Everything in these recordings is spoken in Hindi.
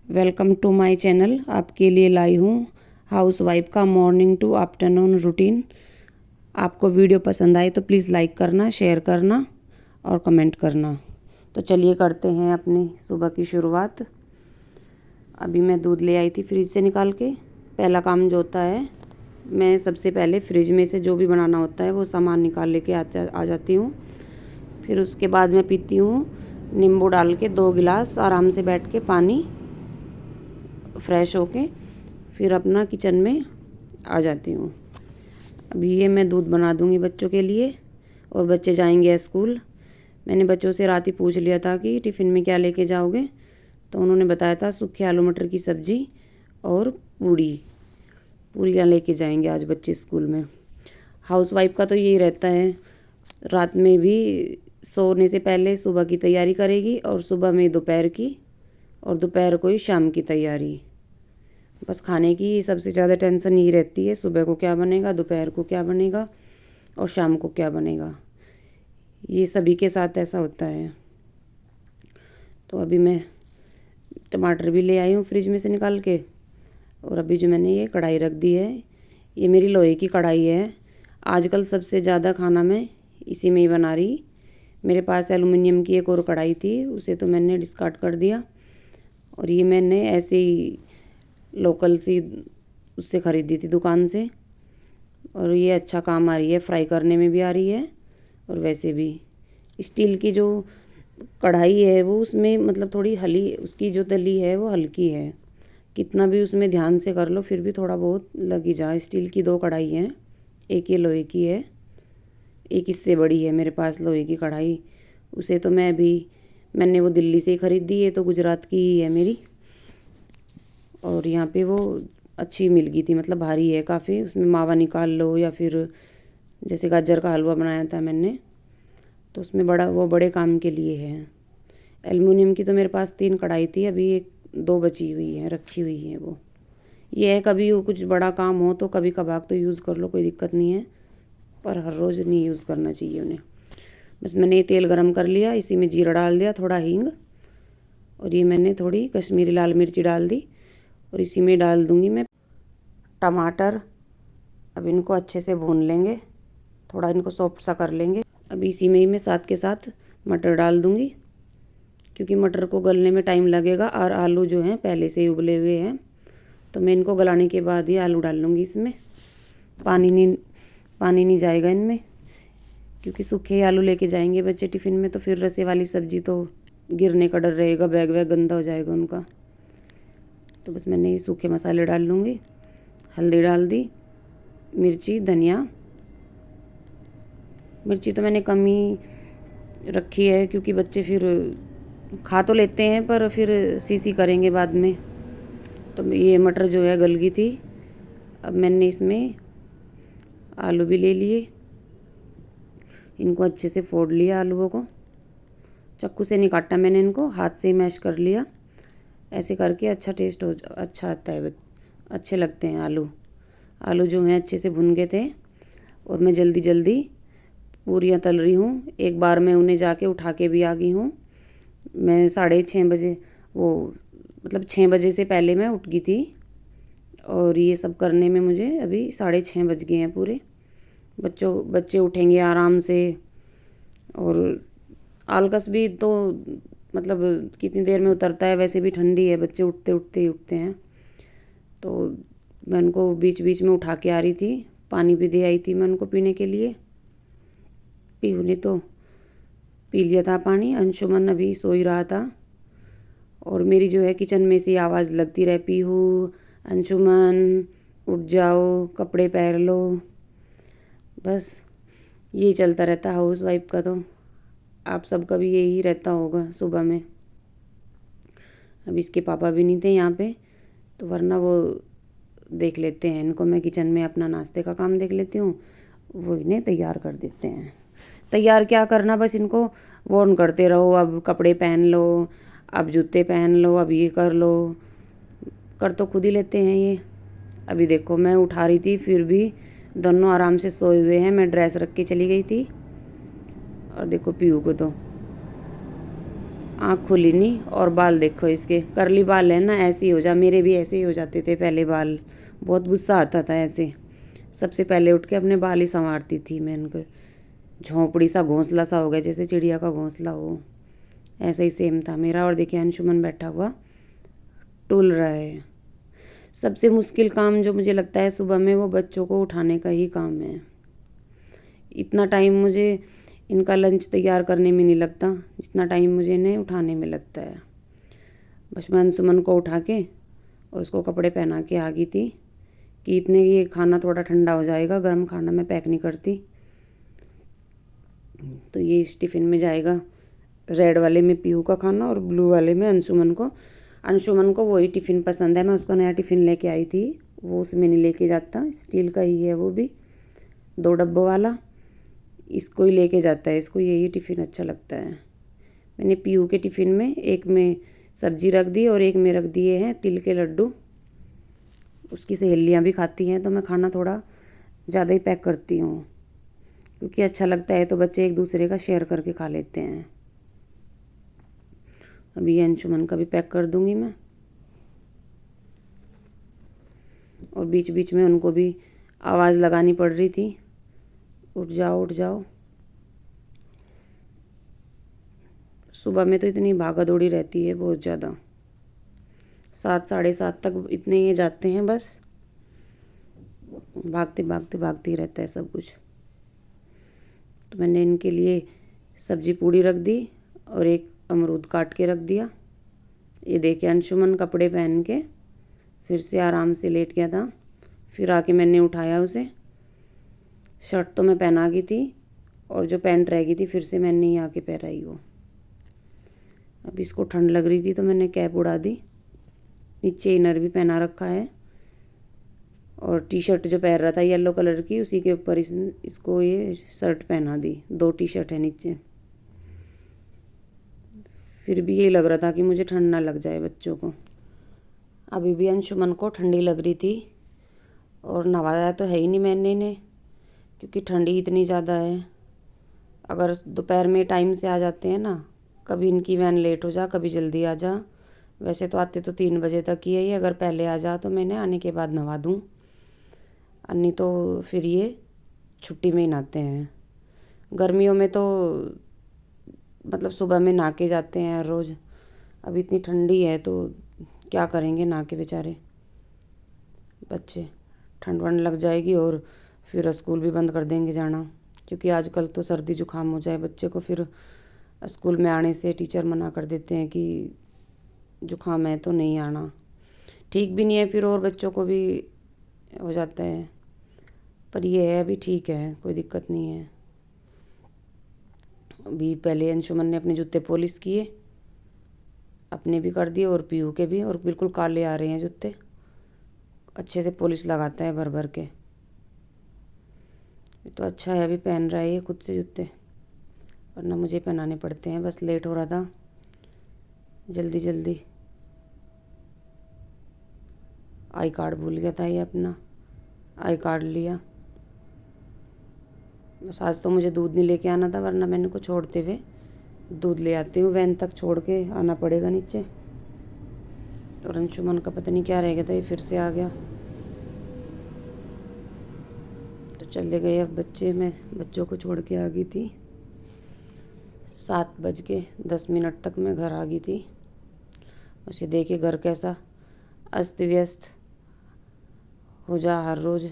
Welcome to my channel. आपके लिए लाई हूँ हाउसवाइफ का मॉर्निंग टू आफ्टरनून रूटीन। आपको वीडियो पसंद आए तो प्लीज़ लाइक करना, शेयर करना और कमेंट करना। तो चलिए करते हैं अपनी सुबह की शुरुआत। अभी मैं दूध ले आई थी फ्रिज से निकाल के। पहला काम जो होता है, मैं सबसे पहले फ्रिज में से जो भी बनाना होता है वो सामान निकाल लेके आ जाती हूँ। फिर उसके बाद मैं पीती हूँ नींबू डाल के 2 गिलास आराम से बैठ के पानी, फ्रेश होके फिर अपना किचन में आ जाती हूँ। अभी ये मैं दूध बना दूँगी बच्चों के लिए और बच्चे जाएंगे स्कूल। मैंने बच्चों से रात ही पूछ लिया था कि टिफ़िन में क्या लेके जाओगे, तो उन्होंने बताया था सूखे आलू मटर की सब्ज़ी और पूरियाँ लेके जाएंगे आज बच्चे स्कूल में। हाउसवाइफ का तो यही रहता है, रात में भी सोने से पहले सुबह की तैयारी करेगी और सुबह में दोपहर की और दोपहर को ही शाम की तैयारी। बस खाने की सबसे ज़्यादा टेंशन यही रहती है, सुबह को क्या बनेगा, दोपहर को क्या बनेगा और शाम को क्या बनेगा। ये सभी के साथ ऐसा होता है। तो अभी मैं टमाटर भी ले आई हूँ फ्रिज में से निकाल के। और अभी जो मैंने ये कढ़ाई रख दी है, ये मेरी लोहे की कढ़ाई है। आजकल सबसे ज़्यादा खाना मैं इसी में ही बना रही। मेरे पास एलुमिनियम की एक और कढ़ाई थी, उसे तो मैंने डिस्कार्ड कर दिया और ये मैंने ऐसे ही लोकल सी उससे ख़रीदी थी दुकान से। और ये अच्छा काम आ रही है, फ्राई करने में भी आ रही है और वैसे भी। स्टील की जो कढ़ाई है वो उसमें मतलब थोड़ी हली, उसकी जो तली है वो हल्की है, कितना भी उसमें ध्यान से कर लो फिर भी थोड़ा बहुत लग ही जा। स्टील की 2 कढ़ाई हैं, एक ये लोहे की है, एक इससे बड़ी है मेरे पास लोहे की कढ़ाई। उसे तो मैंने वो दिल्ली से ही ख़रीदी है, तो गुजरात की ही है मेरी। और यहाँ पे वो अच्छी मिल गई थी, मतलब भारी है काफ़ी, उसमें मावा निकाल लो या फिर जैसे गाजर का हलवा बनाया था मैंने, तो उसमें बड़े काम के लिए है। एल्युमिनियम की तो मेरे पास 3 कढ़ाई थी, अभी 2 बची हुई है, रखी हुई है वो। ये है कभी कुछ बड़ा काम हो तो कभी कभार तो यूज़ कर लो, कोई दिक्कत नहीं है, पर हर रोज़ नहीं यूज़ करना चाहिए उन्हें। बस मैंने ये तेल गरम कर लिया, इसी में जीरा डाल दिया, थोड़ा हींग, और ये मैंने थोड़ी कश्मीरी लाल मिर्ची डाल दी और इसी में डाल दूँगी मैं टमाटर। अब इनको अच्छे से भून लेंगे, थोड़ा इनको सॉफ्ट सा कर लेंगे। अब इसी में ही मैं साथ के साथ मटर डाल दूँगी, क्योंकि मटर को गलने में टाइम लगेगा और आलू जो हैं पहले से ही उबले हुए हैं, तो मैं इनको गलाने के बाद ही आलू डाल लूँगी इसमें। पानी नहीं जाएगा इनमें, क्योंकि सूखे आलू लेके जाएंगे बच्चे टिफ़िन में, तो फिर रसे वाली सब्ज़ी तो गिरने का डर रहेगा, बैग गंदा हो जाएगा उनका। तो बस मैंने ये सूखे मसाले डाल लूँगी, हल्दी डाल दी, मिर्ची, धनिया। मिर्ची तो मैंने कम ही रखी है, क्योंकि बच्चे फिर खा तो लेते हैं पर फिर सी करेंगे बाद में। तो ये मटर जो है गल गई थी। अब मैंने इसमें आलू भी ले लिए, इनको अच्छे से फोड़ लिया। आलूओं को चाकू से नहीं काटा मैंने, इनको हाथ से ही मैश कर लिया। ऐसे करके अच्छा आता है, अच्छे लगते हैं आलू जो हैं अच्छे से भुन गए थे। और मैं जल्दी पूरियाँ तल रही हूँ, एक बार मैं उन्हें जाके उठा के भी आ गई हूँ। मैं 6:30 बजे, वो मतलब 6 बजे से पहले मैं उठ गई थी, और ये सब करने में मुझे अभी 6:30 बज गए हैं पूरे। बच्चे उठेंगे आराम से, और आलकस भी तो मतलब कितनी देर में उतरता है, वैसे भी ठंडी है, बच्चे उठते ही उठते हैं। तो मैं उनको बीच बीच में उठा के आ रही थी, पानी भी दे आई थी मैं उनको पीने के लिए। पीहू ने तो पी लिया था पानी। अंशुमन अभी सो ही रहा था, और मेरी जो है किचन में से आवाज़ लगती रहे, पीहू, अंशुमन उठ जाओ, कपड़े पहन लो। बस यही चलता रहता हाउसवाइफ का। तो आप सबका भी यही रहता होगा सुबह में। अब इसके पापा भी नहीं थे यहाँ पे, तो वरना वो देख लेते हैं इनको, मैं किचन में अपना नाश्ते का काम देख लेती हूँ, वो इन्हें तैयार कर देते हैं। तैयार क्या करना, बस इनको वार्न करते रहो, अब कपड़े पहन लो, अब जूते पहन लो, अब ये कर लो। कर तो खुद ही लेते हैं ये। अभी देखो मैं उठा रही थी, फिर भी दोनों आराम से सोए हुए हैं। मैं ड्रेस रख के चली गई थी, और देखो पीहू को तो आँख खुली नहीं और बाल देखो इसके करली बाल है ना, ऐसे ही हो जा, मेरे भी ऐसे ही हो जाते थे पहले बाल। बहुत गुस्सा आता था ऐसे। सबसे पहले उठ के अपने बाल ही संवारती थी मैं इनको। झोंपड़ी सा घोंसला सा हो गया, जैसे चिड़िया का घोंसला हो, ऐसा ही सेम था मेरा। और देखिए अंशुमन बैठा हुआ टूल रहा है। सबसे मुश्किल काम जो मुझे लगता है सुबह में, वो बच्चों को उठाने का ही काम है। इतना टाइम मुझे इनका लंच तैयार करने में नहीं लगता जितना टाइम मुझे इन्हें उठाने में लगता है। बस मैं अंशुमन को उठा के और उसको कपड़े पहना के आ गई थी कि इतने ये खाना थोड़ा ठंडा हो जाएगा, गर्म खाना मैं पैक नहीं करती। तो ये इस टिफ़िन में जाएगा, रेड वाले में पीहू का खाना और ब्लू वाले में अंशुमन को। अंशुमन को वही टिफ़िन पसंद है, मैं उसका नया टिफ़िन लेके आई थी, वो उसमें नहीं लेके जाता, स्टील का ही है वो भी, 2 डब्बों वाला। इसको ही लेके जाता है, इसको यही टिफ़िन अच्छा लगता है। मैंने पीहू के टिफ़िन में एक में सब्जी रख दी और एक में रख दिए हैं तिल के लड्डू। उसकी सहेलियाँ भी खाती हैं तो मैं खाना थोड़ा ज़्यादा ही पैक करती हूँ, क्योंकि अच्छा लगता है तो बच्चे एक दूसरे का शेयर करके खा लेते हैं। अभी ये अंशुमन का भी पैक कर दूंगी मैं। और बीच बीच में उनको भी आवाज़ लगानी पड़ रही थी, उठ जाओ उठ जाओ। सुबह में तो इतनी भागा दौड़ी रहती है बहुत ज़्यादा, 7 साढ़े 7 तक इतने ये जाते हैं, बस भागते भागते भागते ही रहता है सब कुछ। तो मैंने इनके लिए सब्जी पूड़ी रख दी और एक अमरूद काट के रख दिया। ये देखिए अंशुमन कपड़े पहन के फिर से आराम से लेट गया था, फिर आके मैंने उठाया उसे। शर्ट तो मैं पहना गई थी और जो पैंट रह गई थी फिर से मैंने ही आके पहनाई वो। अब इसको ठंड लग रही थी तो मैंने कैप उड़ा दी। नीचे इनर भी पहना रखा है और टी शर्ट जो पहन रहा था येलो कलर की, उसी के ऊपर इसको ये शर्ट पहना दी। 2 टी शर्ट है नीचे। फिर भी ये लग रहा था कि मुझे ठंड ना लग जाए बच्चों को। अभी भी अंशुमन को ठंडी लग रही थी और नहवाया तो है ही नहीं मैंने इन्हें, क्योंकि ठंडी इतनी ज़्यादा है। अगर दोपहर में टाइम से आ जाते हैं ना, कभी इनकी वैन लेट हो जा, कभी जल्दी आ जा। वैसे तो आते तो 3 बजे तक ही है ये, अगर पहले आ जा तो मैंने आने के बाद नहवा दूँ, नहीं तो फिर ये छुट्टी में ही नहाते हैं। गर्मियों में तो मतलब सुबह में नहा के जाते हैं हर रोज़। अब इतनी ठंडी है तो क्या करेंगे नहा के बेचारे बच्चे। ठंड वंड लग जाएगी और फिर स्कूल भी बंद कर देंगे जाना, क्योंकि आजकल तो सर्दी जुकाम हो जाए बच्चे को, फिर स्कूल में आने से टीचर मना कर देते हैं कि जुकाम है तो नहीं आना। ठीक भी नहीं है फिर, और बच्चों को भी हो जाता है। पर ये है अभी ठीक है, कोई दिक्कत नहीं है। अभी पहले अंशुमन ने अपने जूते पॉलिश किए, अपने भी कर दिए और पीहू के भी, और बिल्कुल काले आ रहे हैं जूते। अच्छे से पॉलिश लगाता है भर भर के। तो अच्छा है अभी पहन रहा है ये खुद से जूते, वरना मुझे पहनाने पड़ते हैं। बस लेट हो रहा था, जल्दी जल्दी। आई कार्ड भूल गया था ये अपना, आई कार्ड लिया। बस आज तो मुझे दूध नहीं लेके आना था, वरना मैंने को छोड़ते हुए दूध ले आती हूँ। वैन तक छोड़ के आना पड़ेगा नीचे। और अंशुमन का पता नहीं क्या रह गया था, ये फिर से आ गया। तो चले गए अब बच्चे, मैं बच्चों को छोड़ के आ गई थी। 7:10 तक मैं घर आ गई थी। बस ये देखिए घर कैसा अस्त व्यस्त हो जा हर रोज़।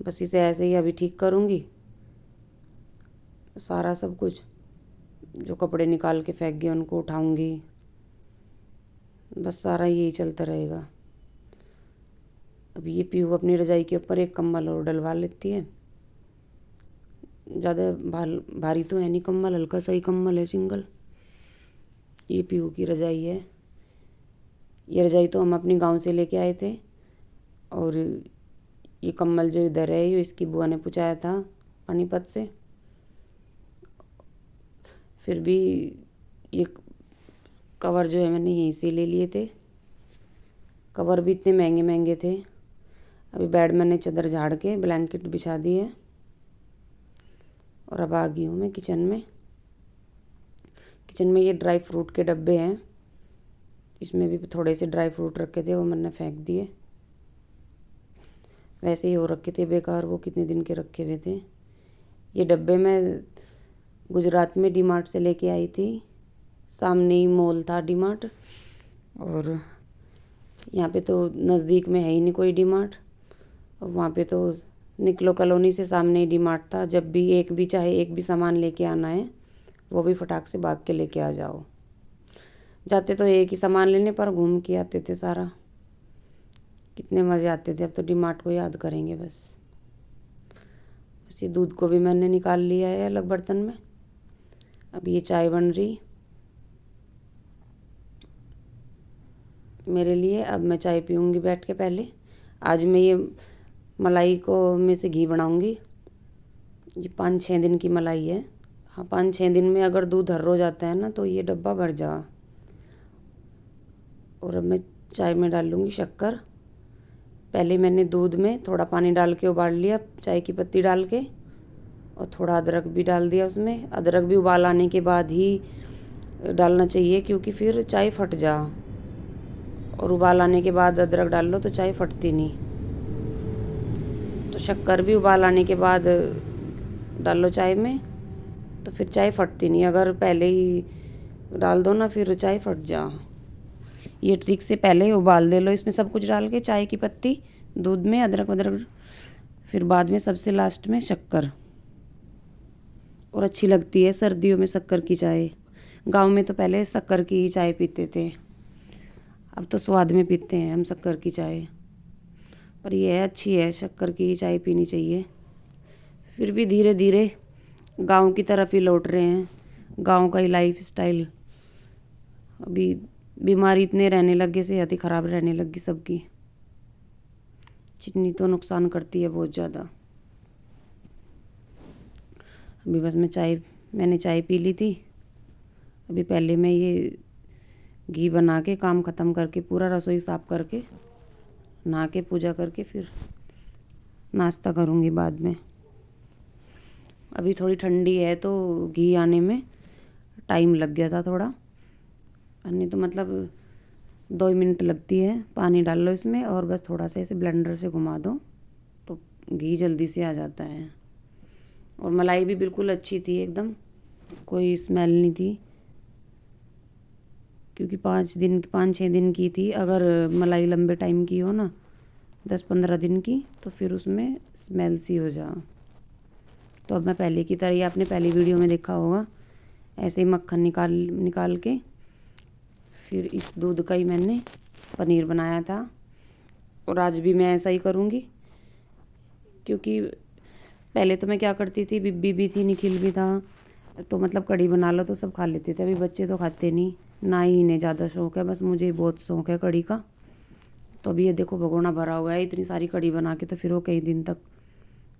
बस इसे ऐसे ही अभी ठीक करूँगी सारा सब कुछ। जो कपड़े निकाल के फेंक गए उनको उठाऊँगी, बस सारा यही चलता रहेगा। अब ये पीहू अपनी रजाई के ऊपर एक कंबल और डलवा लेती है। ज़्यादा भारी तो है नहीं कंबल, हल्का सा ही कंबल है, सिंगल। ये पीहू की रजाई है। ये रजाई तो हम अपने गांव से लेके आए थे, और ये कंबल जो इधर है ये इसकी बुआ ने पहुँचाया था पानीपत से। फिर भी ये कवर जो है मैंने यहीं से ले लिए थे। कवर भी इतने महंगे महंगे थे। अभी बेड मैंने चादर झाड़ के ब्लैंकेट बिछा दी है, और अब आ गई हूँ मैं किचन में। किचन में ये ड्राई फ्रूट के डब्बे हैं, इसमें भी थोड़े से ड्राई फ्रूट रखे थे, वो मैंने फेंक दिए। वैसे ही हो रखे थे बेकार, वो कितने दिन के रखे हुए थे। ये डब्बे मैं गुजरात में डीमार्ट से लेके आई थी। सामने ही मॉल था डीमार्ट, और यहाँ पे तो नज़दीक में है ही नहीं कोई डीमार्ट। और वहाँ पे तो निकलो कॉलोनी से सामने ही डीमार्ट था। जब भी एक भी सामान लेके आना है, वो भी फटाक से भाग के लेके आ जाओ। जाते तो एक ही सामान लेने, पर घूम के आते थे सारा। कितने मज़े आते थे। अब तो डीमार्ट को याद करेंगे बस। इसी दूध को भी मैंने निकाल लिया है अलग बर्तन में। अब ये चाय बन रही मेरे लिए। अब मैं चाय पीऊँगी बैठ के। पहले आज मैं ये मलाई को में से घी बनाऊँगी। ये 5-6 दिन की मलाई है। हाँ, 5-6 दिन में अगर दूध हर रोज़ आता है ना, तो ये डब्बा भर जा। और अब मैं चाय में डाल लूँगी शक्कर। पहले मैंने दूध में थोड़ा पानी डाल के उबाल लिया, चाय की पत्ती डाल के, और थोड़ा अदरक भी डाल दिया उसमें। अदरक भी उबाल आने के बाद ही डालना चाहिए, क्योंकि फिर चाय फट जा। और उबाल आने के बाद अदरक डाल लो तो चाय फटती नहीं। तो शक्कर भी उबाल आने के बाद डाल लो चाय में, तो फिर चाय फटती नहीं। अगर पहले ही डाल दो ना, फिर चाय फट जा। ये ट्रिक से पहले ही उबाल दे लो इसमें सब कुछ डाल के, चाय की पत्ती, दूध में अदरक वदरक, फिर बाद में सबसे लास्ट में शक्कर। और अच्छी लगती है सर्दियों में शक्कर की चाय। गांव में तो पहले शक्कर की ही चाय पीते थे, अब तो स्वाद में पीते हैं हम शक्कर की चाय। पर ये अच्छी है, शक्कर की ही चाय पीनी चाहिए। फिर भी धीरे धीरे गांव की तरफ ही लौट रहे हैं, गांव का ही लाइफ स्टाइल। अभी बीमारी इतने रहने लगे, सेहत ही ख़राब रहने लगी सबकी। चीनी तो नुकसान करती है बहुत ज़्यादा। अभी बस मैंने चाय पी ली थी। अभी पहले मैं ये घी बना के काम ख़त्म करके, पूरा रसोई साफ़ करके, नहा के पूजा करके, फिर नाश्ता करूँगी बाद में। अभी थोड़ी ठंडी है तो घी आने में टाइम लग गया था थोड़ा, नहीं तो मतलब 2 मिनट लगती है। पानी डाल लो इसमें और बस थोड़ा सा ऐसे ब्लेंडर से घुमा दो तो घी जल्दी से आ जाता है। और मलाई भी बिल्कुल अच्छी थी एकदम, कोई स्मेल नहीं थी, क्योंकि 5-6 दिन की थी। अगर मलाई लंबे टाइम की हो ना, 10-15 दिन की, तो फिर उसमें स्मेल सी हो जा। तो अब मैं पहले की तरह ही, आपने पहली वीडियो में देखा होगा, ऐसे ही मक्खन निकाल के फिर इस दूध का ही मैंने पनीर बनाया था। और आज भी मैं ऐसा ही करूँगी, क्योंकि पहले तो मैं क्या करती थी, बिब्बी भी थी, निखिल भी था, तो मतलब कढ़ी बना लो तो सब खा लेते थे। अभी बच्चे तो खाते नहीं, ना ही इन्हें ज़्यादा शौक़ है, बस मुझे बहुत शौक़ है कढ़ी का। तो अभी ये देखो भगोना भरा हुआ है, इतनी सारी कढ़ी बना के तो फिर वो कई दिन तक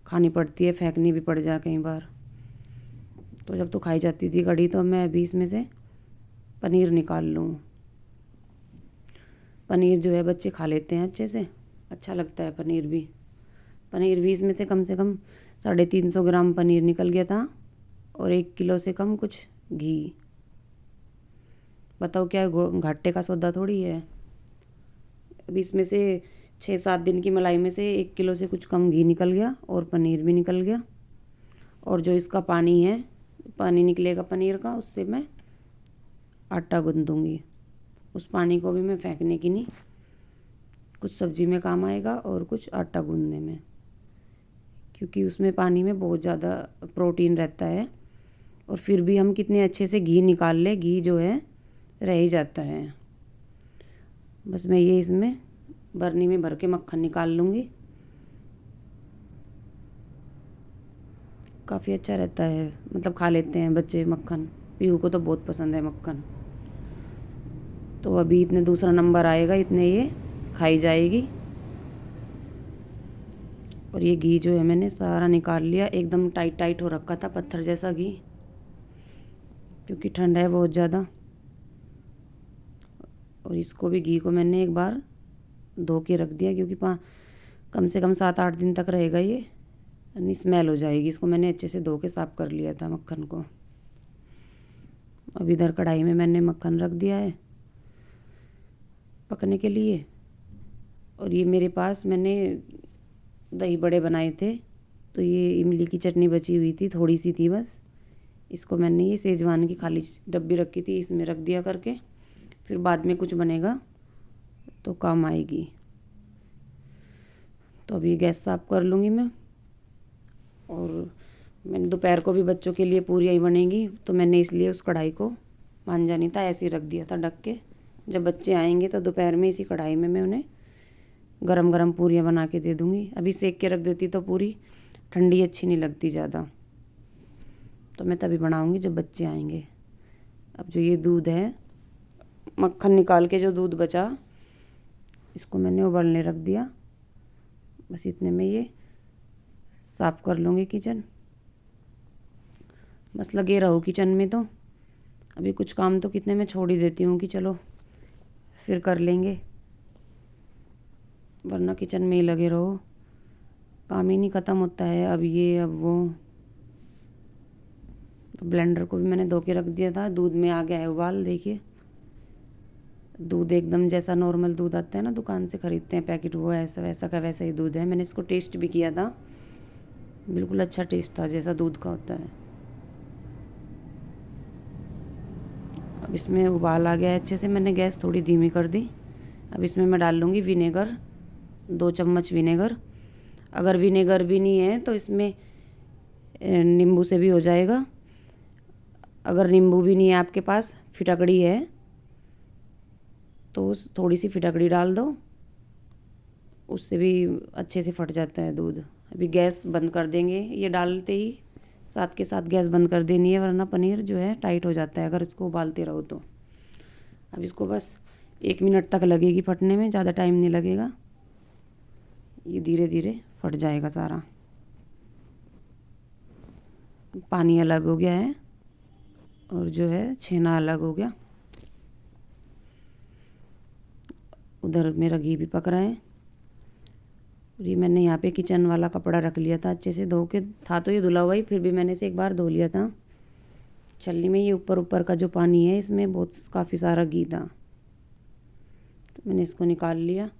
खानी पड़ती है, फेंकनी भी पड़ जाए कई बार। तो जब तो खाई जाती थी कढ़ी, तो मैं अभी इसमें से पनीर निकाल लूँ। पनीर जो है बच्चे खा लेते हैं अच्छे से, अच्छा लगता है पनीर भी इसमें से कम 350 ग्राम पनीर निकल गया था, और 1 किलो से कम कुछ घी। बताओ क्या घाटे का सौदा थोड़ी है। अब इसमें से 6-7 दिन की मलाई में से 1 किलो से कुछ कम घी निकल गया, और पनीर भी निकल गया। और जो इसका पानी निकलेगा पनीर का, उससे मैं आटा गूँधूँगी। उस पानी को भी मैं फेंकने की नहीं, कुछ सब्जी में काम आएगा और कुछ आटा गूँधने में, क्योंकि उसमें पानी में बहुत ज़्यादा प्रोटीन रहता है। और फिर भी हम कितने अच्छे से घी निकाल ले, घी जो है रह ही जाता है। बस मैं ये इसमें बर्नी में भर के मक्खन निकाल लूँगी। काफ़ी अच्छा रहता है, मतलब खा लेते हैं बच्चे मक्खन। पीहू को तो बहुत पसंद है मक्खन। तो अभी इतने दूसरा नंबर आएगा, इतने ये खाई जाएगी। और ये घी जो है मैंने सारा निकाल लिया, एकदम टाइट हो रखा था, पत्थर जैसा घी, क्योंकि ठंड है बहुत ज़्यादा। और इसको भी घी को मैंने एक बार धो के रख दिया, क्योंकि कम से कम 7-8 दिन तक रहेगा ये, नहीं स्मेल हो जाएगी। इसको मैंने अच्छे से धो के साफ़ कर लिया था मक्खन को। अब इधर कढ़ाई में मैंने मक्खन रख दिया है पकने के लिए। और ये मेरे पास मैंने दही बड़े बनाए थे, तो ये इमली की चटनी बची हुई थी, थोड़ी सी थी बस। इसको मैंने ये सेजवान की खाली डब्बी रखी थी, इसमें रख दिया करके, फिर बाद में कुछ बनेगा तो काम आएगी। तो अभी गैस साफ कर लूँगी मैं। और मैंने दोपहर को भी बच्चों के लिए पूरियाँ ही बनेंगी, तो मैंने इसलिए उस कढ़ाई को मांजा नहीं था, ऐसे ही रख दिया था ढक के। जब बच्चे आएंगे तो दोपहर में इसी कढ़ाई में मैं उन्हें गरम गरम पूरियाँ बना के दे दूँगी। अभी सेक के रख देती तो पूरी ठंडी अच्छी नहीं लगती ज़्यादा, तो मैं तभी बनाऊँगी जब बच्चे आएंगे। अब जो ये दूध है, मक्खन निकाल के जो दूध बचा, इसको मैंने उबलने रख दिया। बस इतने में ये साफ़ कर लूँगी किचन। बस लगे रहो किचन में, तो अभी कुछ काम तो कितने में छोड़ ही देती हूँ कि चलो फिर कर लेंगे, वरना किचन में ही लगे रहो, काम ही नहीं ख़त्म होता है। अब ये अब वो। तो ब्लेंडर को भी मैंने धो के रख दिया था, दूध में आ गया है उबाल। देखिए दूध एकदम जैसा नॉर्मल दूध आता है ना, दुकान से ख़रीदते हैं पैकेट, वो ऐसा वैसा का वैसा ही दूध है। मैंने इसको टेस्ट भी किया था, बिल्कुल अच्छा टेस्ट था जैसा दूध का होता है। अब इसमें उबाल आ गया है अच्छे से, मैंने गैस थोड़ी धीमी कर दी। अब इसमें मैं डाल लूँगी विनेगर, 2 चम्मच विनेगर। अगर विनेगर भी नहीं है तो इसमें नींबू से भी हो जाएगा। अगर नींबू भी नहीं है आपके पास, फिटकड़ी है, तो थोड़ी सी फिटकड़ी डाल दो, उससे भी अच्छे से फट जाता है दूध। अभी गैस बंद कर देंगे, ये डालते ही साथ के साथ गैस बंद कर देनी है, वरना पनीर जो है टाइट हो जाता है अगर इसको उबालते रहो तो। अब इसको बस 1 मिनट तक लगेगी फटने में, ज़्यादा टाइम नहीं लगेगा, ये धीरे धीरे फट जाएगा सारा। पानी अलग हो गया है और जो है छेना अलग हो गया। उधर मेरा घी भी पक रहा है। और ये मैंने यहाँ पे किचन वाला कपड़ा रख लिया था अच्छे से धो के, था तो ये धुला हुआ ही, फिर भी मैंने इसे एक बार धो लिया था छलनी में। ये ऊपर ऊपर का जो पानी है, इसमें बहुत काफ़ी सारा घी था, तो मैंने इसको निकाल लिया।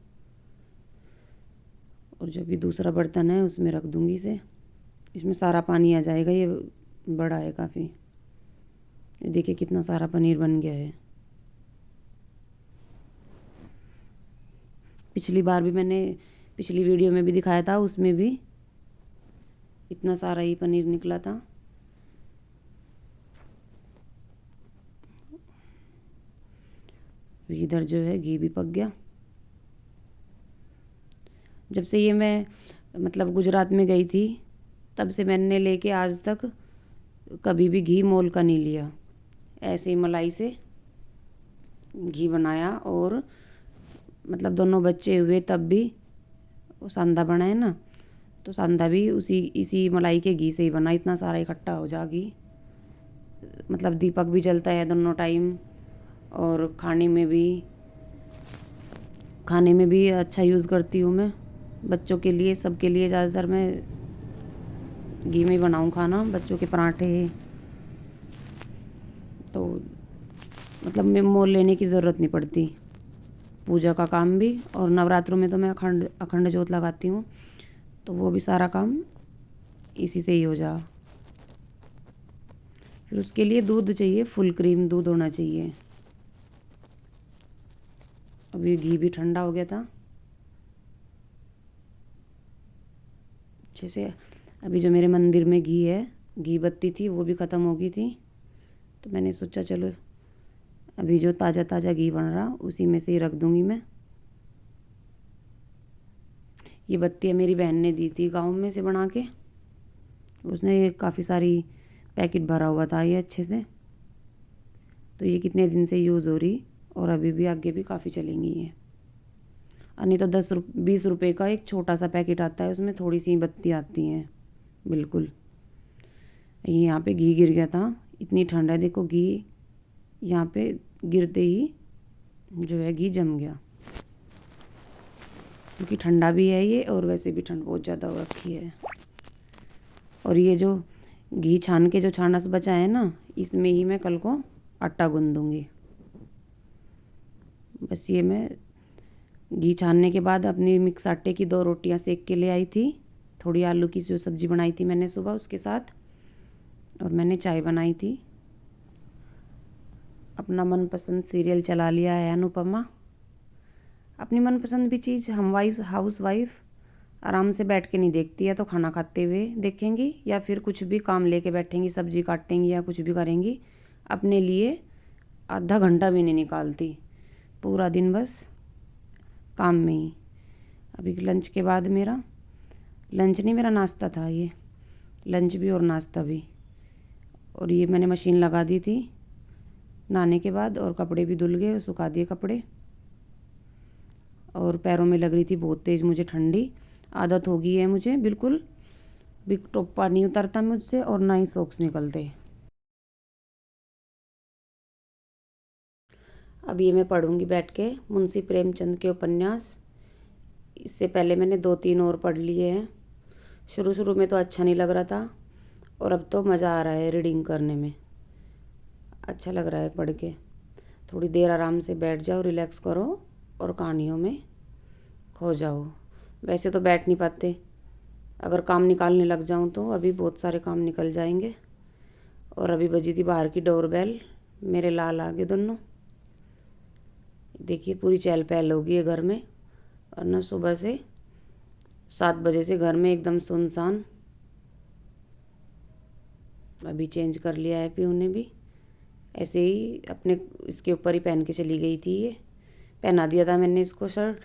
और जो भी दूसरा बर्तन है उसमें रख दूँगी इसे, इसमें सारा पानी आ जाएगा। ये बड़ा है काफ़ी, ये देखिए कितना सारा पनीर बन गया है। पिछली बार भी मैंने पिछली वीडियो में भी दिखाया था, उसमें भी इतना सारा ही पनीर निकला था। इधर जो है घी भी पक गया। जब से ये मैं मतलब गुजरात में गई थी, तब से मैंने लेके आज तक कभी भी घी मोल का नहीं लिया। ऐसे ही मलाई से घी बनाया, और मतलब दोनों बच्चे हुए तब भी वो सांदा बना है ना, तो सांदा भी इसी मलाई के घी से ही बना। इतना सारा इकट्ठा हो जा घी, मतलब दीपक भी जलता है दोनों टाइम, और खाने में भी अच्छा यूज़ करती हूँ मैं। बच्चों के लिए, सबके लिए ज़्यादातर मैं घी में ही बनाऊँ खाना, बच्चों के पराठे। तो मतलब मैं मोल लेने की ज़रूरत नहीं पड़ती, पूजा का काम भी। और नवरात्रों में तो मैं अखंड जोत लगाती हूँ, तो वो भी सारा काम इसी से ही हो जा। फिर उसके लिए दूध चाहिए, फुल क्रीम दूध होना चाहिए। अभी घी भी ठंडा हो गया था अच्छे से। अभी जो मेरे मंदिर में घी बत्ती थी, वो भी ख़त्म हो गई थी, तो मैंने सोचा चलो अभी जो ताज़ा ताज़ा घी बन रहा उसी में से ही रख दूँगी मैं। ये बत्तियाँ मेरी बहन ने दी थी गाँव में से बना के, उसने काफ़ी सारी पैकेट भरा हुआ था ये अच्छे से, तो ये कितने दिन से यूज़ हो रही, और अभी भी आगे भी काफ़ी चलेंगी ये। नहीं तो 20 रुपये का एक छोटा सा पैकेट आता है, उसमें थोड़ी सी बत्ती आती हैं बिल्कुल। ये यहाँ पे घी गिर गया था, इतनी ठंड है, देखो घी यहाँ पे गिरते ही जो है घी जम गया, क्योंकि ठंडा भी है ये, और वैसे भी ठंड बहुत ज़्यादा हो रखी है। और ये जो घी छान के जो छानस बचा है ना, इसमें ही मैं कल को आटा गूंदूँगी। बस ये मैं घी छानने के बाद अपनी मिक्स आटे की 2 रोटियां सेक के ले आई थी। थोड़ी आलू की जो सब्ज़ी बनाई थी मैंने सुबह उसके साथ, और मैंने चाय बनाई थी। अपना मनपसंद सीरियल चला लिया है अनुपमा। अपनी मनपसंद भी चीज़ हम हाउस वाइफ आराम से बैठ के नहीं देखती है, तो खाना खाते हुए देखेंगी या फिर कुछ भी काम लेके बैठेंगी, सब्जी काटेंगी या कुछ भी करेंगी। अपने लिए आधा घंटा भी नहीं निकालती, पूरा दिन बस काम में ही। अभी लंच के बाद मेरा लंच नहीं, मेरा नाश्ता था ये, लंच भी और नाश्ता भी। और ये मैंने मशीन लगा दी थी नहाने के बाद, और कपड़े भी धुल गए, सुखा दिए कपड़े। और पैरों में लग रही थी बहुत तेज़ मुझे ठंडी, आदत हो गई है मुझे बिल्कुल भी, टोपा नहीं उतरता मुझसे और ना ही सॉक्स निकलते। अब ये मैं पढ़ूंगी बैठ के मुंशी प्रेमचंद के उपन्यास। इससे पहले मैंने 2-3 और पढ़ लिए हैं। शुरू शुरू में तो अच्छा नहीं लग रहा था, और अब तो मज़ा आ रहा है रीडिंग करने में, अच्छा लग रहा है पढ़ के। थोड़ी देर आराम से बैठ जाओ, रिलैक्स करो और कहानियों में खो जाओ। वैसे तो बैठ नहीं पाते, अगर काम निकालने लग जाऊं तो अभी बहुत सारे काम निकल जाएंगे। और अभी बजी थी बाहर की डोरबेल, मेरे लाल आ गए दोनों। देखिए पूरी चहल पहल हो गई है घर में, और ना सुबह से 7 बजे से घर में एकदम सुनसान। अभी चेंज कर लिया है पीहू ने भी, ऐसे ही अपने इसके ऊपर ही पहन के चली गई थी। ये पहना दिया था मैंने इसको शर्ट,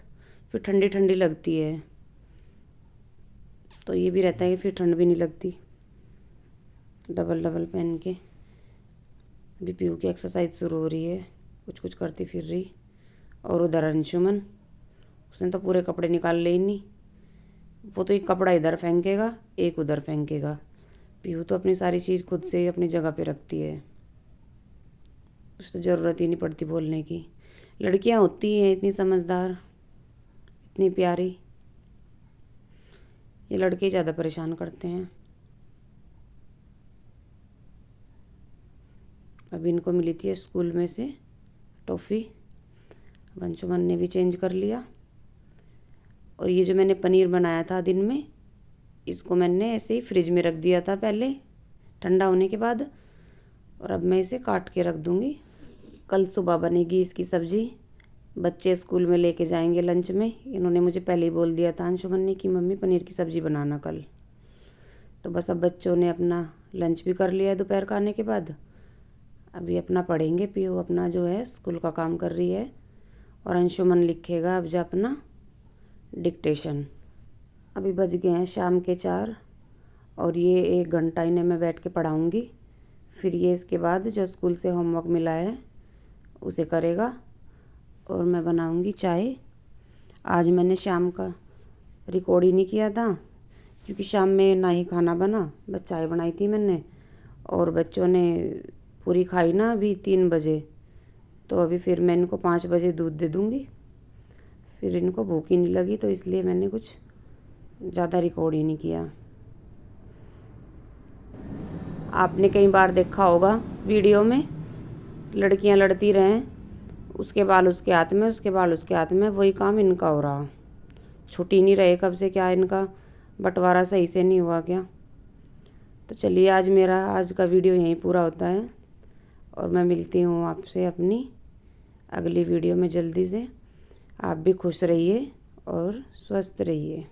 फिर ठंडी ठंडी लगती है, तो ये भी रहता है कि फिर ठंड भी नहीं लगती, डबल डबल पहन के। अभी पीहू की एक्सरसाइज शुरू हो रही है, कुछ कुछ करती फिर रही। और उधर अंशुमन, उसने तो पूरे कपड़े निकाल ले ही नहीं, वो तो एक कपड़ा इधर फेंकेगा एक उधर फेंकेगा। पीहू तो अपनी सारी चीज़ खुद से ही अपनी जगह पे रखती है, उसे तो ज़रूरत ही नहीं पड़ती बोलने की। लड़कियां होती हैं इतनी समझदार, इतनी प्यारी, ये लड़के ज़्यादा परेशान करते हैं। अभी इनको मिली थी स्कूल में से टॉफ़ी, अब अंशुमन ने भी चेंज कर लिया। और ये जो मैंने पनीर बनाया था दिन में, इसको मैंने ऐसे ही फ्रिज में रख दिया था पहले ठंडा होने के बाद, और अब मैं इसे काट के रख दूँगी। कल सुबह बनेगी इसकी सब्ज़ी, बच्चे स्कूल में लेके जाएंगे लंच में। इन्होंने मुझे पहले ही बोल दिया था अंशुमन ने कि मम्मी पनीर की सब्ज़ी बनाना कल। तो बस अब बच्चों ने अपना लंच भी कर लिया है दोपहर का आने के बाद। अभी अपना पढ़ेंगे, पीहू अपना जो है स्कूल का काम कर रही है, और अंशुमन लिखेगा अब जो अपना डिक्टेशन। अभी बज गए हैं शाम के 4, और ये 1 घंटा इन्हें मैं बैठ के पढ़ाऊँगी। फिर ये इसके बाद जो स्कूल से होमवर्क मिला है उसे करेगा, और मैं बनाऊँगी चाय। आज मैंने शाम का रिकॉर्ड ही नहीं किया था, क्योंकि शाम में ना ही खाना बना, बस चाय बनाई थी मैंने, और बच्चों ने पूरी खाई ना अभी 3 बजे, तो अभी फिर मैं इनको 5 बजे दूध दे दूँगी। फिर इनको भूख ही नहीं लगी, तो इसलिए मैंने कुछ ज़्यादा रिकॉर्ड ही नहीं किया। आपने कई बार देखा होगा वीडियो में, लड़कियां लड़ती रहें, उसके बाल उसके हाथ में, उसके बाल उसके हाथ में, वही काम इनका हो रहा। छुट्टी नहीं रहे कब से, क्या इनका बंटवारा सही से नहीं हुआ क्या। तो चलिए आज का वीडियो यहीं पूरा होता है, और मैं मिलती हूँ आपसे अपनी अगली वीडियो में जल्दी से। आप भी खुश रहिए और स्वस्थ रहिए।